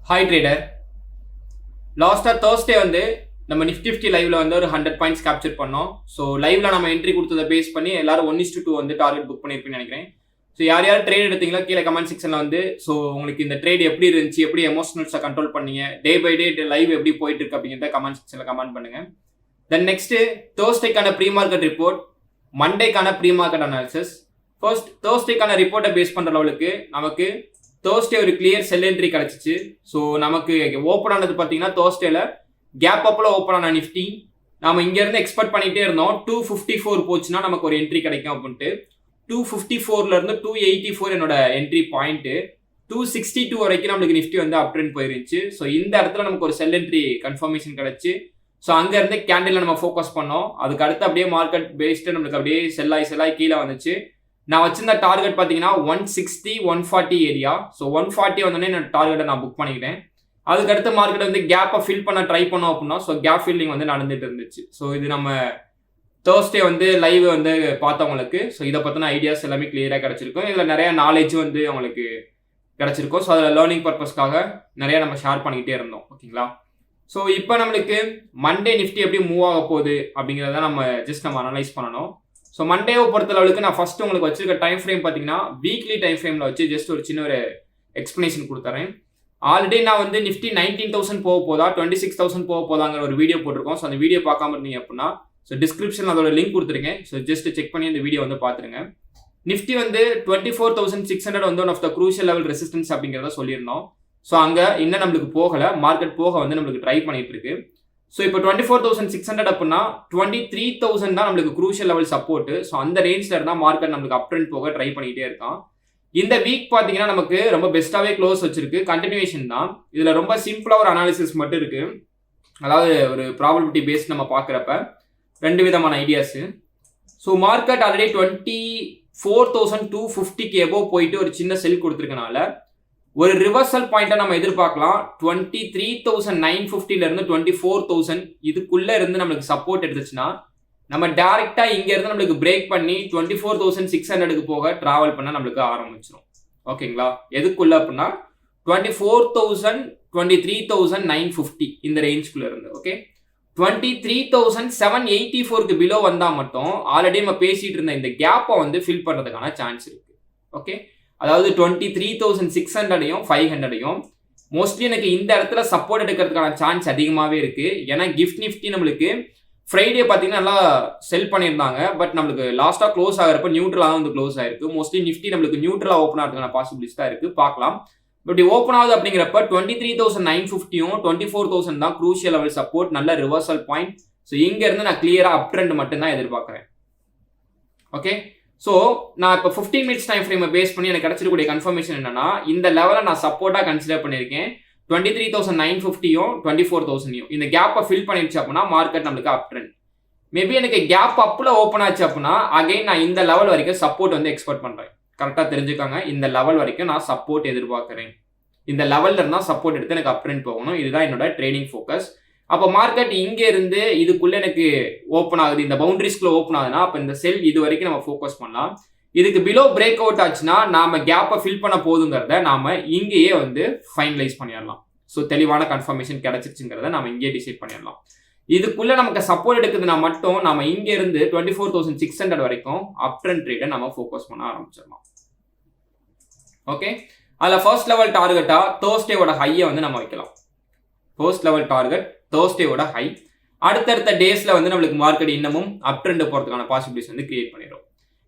Hi trader. லாஸ்ட்டாக Thursday வந்து நம்ம நிஃப்டி லைவ்ல வந்து ஒரு 100 பாயிண்ட்ஸ் கேப்சர் பண்ணோம். ஸோ லைவ்ல நம்ம என்ட்ரி கொடுத்ததை பேஸ் பண்ணி எல்லாரும் 1:2 வந்து டார்கெட் புக் பண்ணியிருப்பேன்னு நினைக்கிறேன். ஸோ யார் யார் ட்ரேட் எடுத்தீங்களோ கீழே கமெண்ட் செக்ஷனில் வந்து ஸோ உங்களுக்கு இந்த ட்ரேட் எப்படி இருந்துச்சு, எப்படி எமோஷனல்ஸை கண்ட்ரோல் பண்ணீங்க, டே பை டே லைவ் எப்படி போயிட்டு இருக்கு அப்படிங்கிறத கமெண்ட் செக்ஷனில் கமெண்ட் பண்ணுங்க. தென் நெக்ஸ்ட் தேர்ஸ்டேக்கான ப்ரீ மார்க்கெட் ரிப்போர்ட், மண்டேக்கான ப்ரீ மார்க்கெட் அனாலிசிஸ். ஃபர்ஸ்ட் தேர்ஸ்டேக்கான ரிப்போர்ட்டை பேஸ் பண்ணுற லெவலுக்கு நமக்கு தேர்ஸ்டே ஒரு கிளியர் செல் என்ட்ரி கிடைச்சிச்சு. ஸோ நமக்கு ஓப்பன் ஆனது பார்த்தீங்கன்னா தேர்ஸ்டேல கேப் அப்பில் ஓப்பன் ஆன நிஃப்டி நம்ம இங்கேருந்து எக்ஸ்பெக்ட் பண்ணிகிட்டே இருந்தோம் 254 போச்சுன்னா நமக்கு ஒரு என்ட்ரி கிடைக்கும் அப்படின்ட்டு. 254 284 என்னோட என்ட்ரி பாயிண்ட்டு. 262 வரைக்கும் நம்மளுக்கு நிஃப்டி வந்து அப் ட்ரெண்ட் போயிருந்துச்சு. ஸோ இந்த இடத்துல நமக்கு ஒரு செல் என்ட்ரி கன்ஃபர்மேஷன் கிடைச்சு. ஸோ அங்கேருந்து கேண்டில் நம்ம ஃபோக்கஸ் பண்ணோம். அதுக்கு அடுத்து அப்படியே மார்க்கெட் பேஸ்டு நம்மளுக்கு அப்படியே செல்லாய் கீழே வந்துச்சு. நான் வச்சிருந்த டார்கெட் பார்த்தீங்கன்னா 160 140 ஏரியா. ஸோ 140 வந்தோடனே என்னோட டார்கெட்டை நான் புக் பண்ணிக்கிட்டேன். அதுக்கடுத்து மார்க்கெட் வந்து கேப்பை ஃபில் பண்ண ட்ரை பண்ணோம் அப்படின்னா ஸோ கேப் ஃபில்லிங் வந்து நடந்துட்டு இருந்துச்சு. ஸோ இது நம்ம தேர்ஸ்டே வந்து லைவ் வந்து பார்த்தவங்களுக்கு ஸோ இதை பற்றின ஐடியாஸ் எல்லாமே கிளியராக கிடச்சிருக்கும். இதில் நிறைய நாலேஜ் வந்து அவங்களுக்கு கிடச்சிருக்கும். ஸோ அதில் லேர்னிங் பர்பஸ்க்காக நிறையா நம்ம ஷேர் பண்ணிக்கிட்டே இருந்தோம். ஓகேங்களா? ஸோ இப்போ நம்மளுக்கு மண்டே நிஃப்டி எப்படி மூவ் ஆக போகுது அப்படிங்கிறத நம்ம அனலைஸ் பண்ணணும். ஸோ மண்டேவை பொறுத்த லெவலுக்கு நான் ஃபர்ஸ்ட் உங்களுக்கு வச்சிருக்க டைம் ஃப்ரேம் பார்த்தீங்கன்னா வீக்லி டைம் ஃப்ரேமில் வச்சு ஜஸ்ட் ஒரு சின்ன ஒரு எக்ஸ்பிளனேஷன் கொடுத்துறேன். ஆல்ரெடி நான் வந்து நிஃப்டி 19,000 போக போதா 26,000 போக போதாங்கிற ஒரு வீடியோ போட்டிருக்கோம். ஸோ அந்த வீடியோ பார்க்காம இருந்தீங்க அப்படின்னா ஸோ டிஸ்கிரிப்ஷன் அதோட லிங்க் கொடுத்துருக்கேன். ஸோ ஜஸ்ட் செக் பண்ணி அந்த வீடியோ வந்து பார்த்துருங்க. நிஃப்டி வந்து 24,600 வந்து one of the crucial level resistance அப்படிங்கிறத சொல்லியிருந்தோம். ஸோ அங்கே இன்னும் நம்மளுக்கு போகலை, மார்க்கெட் போக வந்து நம்மளுக்கு ட்ரை பண்ணிட்டு இருக்கு. ஸோ இப்போ 24,600 அப்படின்னா 23,000 தான் நம்மளுக்கு க்ரூஷியல் லெவல் சப்போர்ட். ஸோ அந்த ரேஞ்சில் இருந்தால் மார்க்கெட் நம்மளுக்கு அப் ட்ரெண்ட் போக ட்ரை பண்ணிக்கிட்டே இருக்கான். இந்த வீக் பார்த்தீங்கன்னா நமக்கு ரொம்ப பெஸ்ட்டாகவே க்ளோஸ் வச்சிருக்கு. கண்டினியூஷன் தான். இதில் ரொம்ப சிம்பிளாக ஒரு அனாலிசிஸ் மட்டும் இருக்கு. அதாவது ஒரு ப்ராபபிலிட்டி பேஸ்ட் நம்ம பார்க்குறப்ப ரெண்டு விதமான ideas. So market already 24,250 above போயிட்டு ஒரு சின்ன செல் கொடுத்துருக்கனால ஒரு ரிவர்சல் பாயிண்ட்டை நம்ம எதிர்பார்க்கலாம். 23,950 இருந்து 24,000 இதுக்குள்ள இருந்து நம்மளுக்கு சப்போர்ட் எடுத்துச்சுன்னா நம்ம டைரக்டா இங்க இருந்து நம்மளுக்கு பிரேக் பண்ணி 24,600க்கு போக டிராவல் பண்ண நம்மளுக்கு ஆரம்பிச்சிடும். ஓகேங்களா? எதுக்குள்ள அப்படின்னா 24,000 23,950 இந்த ரேஞ்சுக்குள்ள இருந்து. ஓகே, 23,784க்கு பிலோ வந்தா மட்டும் ஆல்ரெடி நம்ம பேசிட்டு இருந்த இந்த கேப்பை வந்து ஃபில் பண்றதுக்கான சான்ஸ் இருக்கு. ஓகே, அதாவது 23,600யும் 500யும் மோஸ்ட்லி எனக்கு இந்த இடத்துல சப்போர்ட் எடுக்கிறதுக்கான சான்ஸ் அதிகமாகவே இருக்கு. ஏன்னா கிஃப்ட் நிஃப்டி நம்மளுக்கு ஃப்ரைடே பார்த்தீங்கன்னா நல்லா செல் பண்ணியிருந்தாங்க. பட் நம்மளுக்கு லாஸ்ட்டாக க்ளோஸ் ஆகிறப்ப நியூட்ரலாக தான் வந்து க்ளோஸ் ஆயிருக்கு. மோஸ்ட்லி நிஃப்டி நம்மளுக்கு நியூட்ரலாக ஓப்பன் ஆகிறதுக்கான பாசிபிலிட்டிஸ் தான் இருக்கு. பார்க்கலாம். இப்படி ஓப்பன் ஆகுது அப்படிங்கிறப்ப 23,950யும் 24,000 தான் க்ரூஷியல் லெவல் சப்போர்ட், நல்ல ரிவர்சல் பாயிண்ட். ஸோ இங்க இருந்து நான் கிளியரா அப் ட்ரெண்ட் மட்டும் தான் எதிர்பார்க்குறேன். ஓகே, ஸோ நான் இப்போ 15 மினிட்ஸ் டைம் ஃப்ரேமை பேஸ் பண்ணி எனக்கு கிடைச்சிருக்கக்கூடிய கன்ஃபர்மேஷன் என்னன்னா இந்த லெவலை நான் சப்போர்ட்டாக கன்சிடர் பண்ணியிருக்கேன். 23,950யும் 24,000யும் இந்த கேப்பை ஃபில் பண்ணிடுச்சு அப்படின்னா மார்க்கெட் நம்மளுக்கு அப் ட்ரெண்ட். மேபி எனக்கு கேப் அப்பில் ஓப்பன் ஆச்சு அப்படின்னா அகைன் நான் இந்த லெவல் வரைக்கும் சப்போர்ட் வந்து எக்ஸ்பெக்ட் பண்ணுறேன். கரெக்டாக தெரிஞ்சுக்காங்க, இந்த லெவல் வரைக்கும் நான் சப்போர்ட் எதிர்பார்க்குறேன். இந்த லெவலில் இருந்தால் சப்போர்ட் எடுத்து எனக்கு அப் ட்ரெண்ட் போகணும். இதுதான் என்னோட ட்ரேடிங் ஃபோக்கஸ். அப்போ மார்க்கெட் இங்கே இருந்து இதுக்குள்ளே எனக்கு ஓப்பன் ஆகுது, இந்த பவுண்டரிஸ்குள்ளே ஓப்பன் ஆகுதுன்னா அப்போ இந்த செல் இது வரைக்கும் நம்ம ஃபோக்கஸ் பண்ணலாம். இதுக்கு பிலோ பிரேக் அவுட் ஆச்சுன்னா நாம கேப்பை ஃபில் பண்ண போதுங்கிறத நாம இங்கேயே வந்து ஃபைனலைஸ் பண்ணிடலாம். ஸோ தெளிவான கன்ஃபர்மேஷன் கிடைச்சிருச்சுங்கிறத நாம இங்கே டிசைட் பண்ணிடலாம். இதுக்குள்ள நமக்கு சப்போர்ட் எடுக்குதுன்னா மட்டும் நாம இங்க இருந்து 24,600 வரைக்கும் அப் ட்ரெண்ட் ட்ரேடை நம்ம ஃபோக்கஸ் பண்ண ஆரம்பிச்சிடலாம். ஓகே, அதில் ஃபர்ஸ்ட் லெவல் டார்கெட்டா தேர்ஸ்டேவோட ஹையை வந்து நம்ம வைக்கலாம். ஃபர்ஸ்ட் லெவல் டார்கெட் தேர்ஸ்டேவோட ஹை. அடுத்தடுத்த டேஸ்ல வந்து நம்மளுக்கு மார்க்கெட் இன்னமும் அப் ட்ரெண்ட் போறதுக்கான பாசிபிலிட்டிஸ் வந்து கிரியேட் பண்ணிடும்.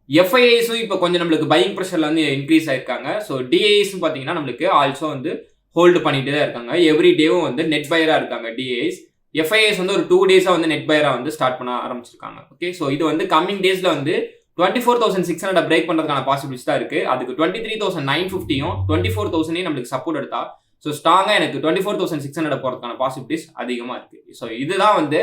எஃப்ஐஐஸும் இப்போ கொஞ்சம் நம்மளுக்கு பையிங் ப்ரெஷர்ல வந்து இன்க்ரீஸ் ஆயிருக்காங்க. ஸோ டிஐஸும் பார்த்தீங்கன்னா நம்மளுக்கு ஆல்சோ வந்து ஹோல்டு பண்ணிட்டு தான் இருக்காங்க. எவ்ரி டேவும் வந்து நெட் பையரா இருக்காங்க டிஐஸ். எஃப்ஐஎஸ் வந்து ஒரு 2 டேஸா வந்து நெட் பையரா வந்து ஸ்டார்ட் பண்ண ஆரம்பிச்சிருக்காங்க. ஓகே, ஸோ இது வந்து கம்மிங் டேஸ்ல வந்து 24,600 பிரேக் பண்றதுக்கான பாசிபிலிட்டிஸ் தான் இருக்கு. அதுக்கு 23,950யும் 24,000யும் நம்மளுக்கு சப்போர்ட் எடுத்தா ஸோ ஸ்ட்ராங்கா எனக்கு 24,600 போறதுக்கான பாசிபிலிட்டிஸ் அதிகமா இருக்கு. ஸோ இதுதான் வந்து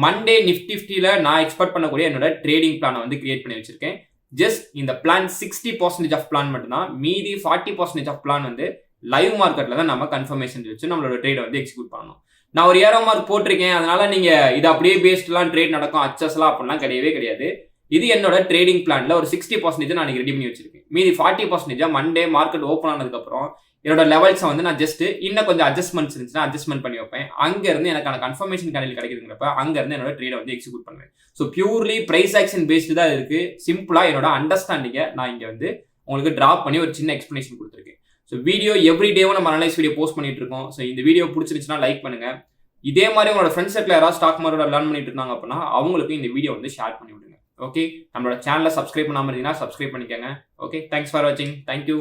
மண்டே நிஃப்டில நான் எக்ஸ்பெக்ட் பண்ணக்கூடிய என்னோட ட்ரேடிங் பிளானை வந்து கிரியேட் பண்ணி வச்சிருக்கேன். ஜஸ்ட் இந்த பிளான் 60% ஆஃப் பிளான் மட்டும்தான். மீதி 40% ஆஃப் பிளான் வந்து லைவ் மார்க்கெட்ல தான் நம்ம கன்ஃபர்மேஷன் வச்சு நம்மளோட ட்ரேடை வந்து எக்ஸிக்யூட் பண்ணணும். நான் ஒரு ஏரோ மார்க் போட்டிருக்கேன், அதனால நீங்க இது அப்படியே பேஸ்ட்லாம் ட்ரேட் நடக்கும் அச்சஸ்லாம் அப்படிலாம் கிடையவே கிடையாது. இது என்னோட ட்ரேடிங் பிளான்ல ஒரு 60% நான் ரெடி பண்ணி வச்சிருக்கேன். மீதி 40% மண்டே மார்க்கெட் ஓப்பன் ஆனதுக்கு அப்புறம் என்னோட லெவல்ஸை வந்து நான் ஜஸ்ட் இன்னும் கொஞ்சம் அட்ஜஸ்ட்மெண்ட்ஸ் இருந்துச்சுன்னா அட்ஜஸ்ட்மெண்ட் பண்ணி வைப்பேன். அங்கேருந்து எனக்கான கன்ஃபர்மேஷன் கேண்டில் கிடைக்குதுங்கிறப்ப அங்கேருந்து என்னோட ட்ரேடை வந்து எக்ஸிக்யூட் பண்ணுவேன். So purely price action based தான் இருக்குது. சிம்பிளாக என்னோட அண்டர்ஸ்டாண்டிங்கை நான் இங்கே வந்து உங்களுக்கு ட்ராப் பண்ணி ஒரு சின்ன எக்ஸ்ப்ளனேஷன் கொடுத்துருக்கேன். ஸோ வீடியோ எவ்ரி டேவும் நம்ம அனலைஸ் வீடியோ போஸ்ட் பண்ணிட்டு இருக்கோம். ஸோ இந்த வீடியோ பிடிச்சிருந்துச்சுன்னா லைக் பண்ணுங்க. இதே மாதிரி உங்களோட ஃப்ரெண்ட்ஸ் சர்க்கிள் யாராவது ஸ்டாக் மார்க்கெட் லேர்ன் பண்ணிட்டு இருந்தாங்க அப்படின்னா அவங்களுக்கு இந்த வீடியோ வந்து ஷேர் பண்ணி விடுங்க. ஓகே, நம்மளோட சேனலை சப்ஸ்கிரைப் பண்ணாமல் இருந்தீங்கன்னா சப்ஸ்கிரைப் பண்ணிக்கோங்க. ஓகே, தேங்க்ஸ் ஃபார் வாட்சிங். தேங்க்யூ.